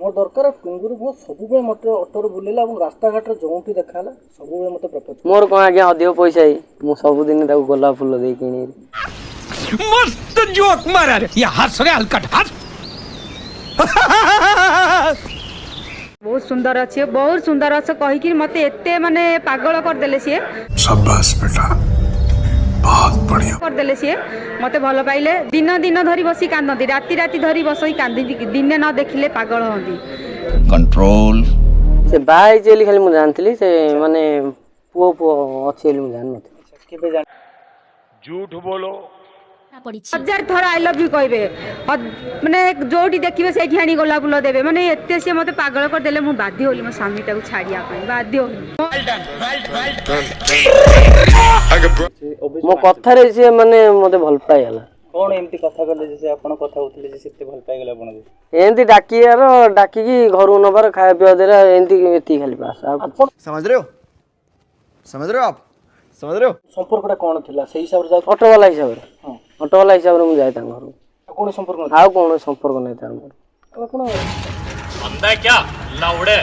मोर दरकार टुंगुर मो सबुबे मते ऑटो बुलेला और रास्ता घाट जोंटी देखाला सबुबे मते प्रपोज मोर कोन आज्ञा अधिक पैसा ही मु सब दिन ताको गोलाप फूल दे किनी मस्त जोक मारा रे ये हंस रे हलकट हंस बहुत सुंदर अच्छे कहीकि मते एते माने पागल कर देले सी शाबाश बेटा बहुत बढ़िया कर देले सी मते भल पाइले दिन दिन धरी बसी कांदती राति राति धरी बसई कांदी दिने न देखिले पागल होंदी कंट्रोल से बाई चली खाली मु जानतली से माने पुओ पुओ अछि मु जान नथि केबे जान झूठ बोलो हजार थर आई लव यू कहबे माने जोटी देखिबे सेठी आनी गोला फूल देबे माने एते से मते पागल कर देले मु बाध्य होली मो स्वामी ताको छाड़िया पई बाध्य होली मो कथा रे से माने मते भल पाई हला कोन एमती कथा करले जे आपण कथा होतले जे सेते भल पाई गेला आपण एंती डाकी यार डाकी की घर नबर खाया पिया देला एंती एती खाली पास आपण समझ रहे हो आप समझ रहे हो संपर्कटा कोन थिला सेही हिसाब रे जाउ ऑटो वाला हिसाब रे हां ऑटो वाला हिसाब रे मु जाय तांग घर कोन संपर्क आउ कोन संपर्क नै तार मोर आपण अंधा क्या लाउड़े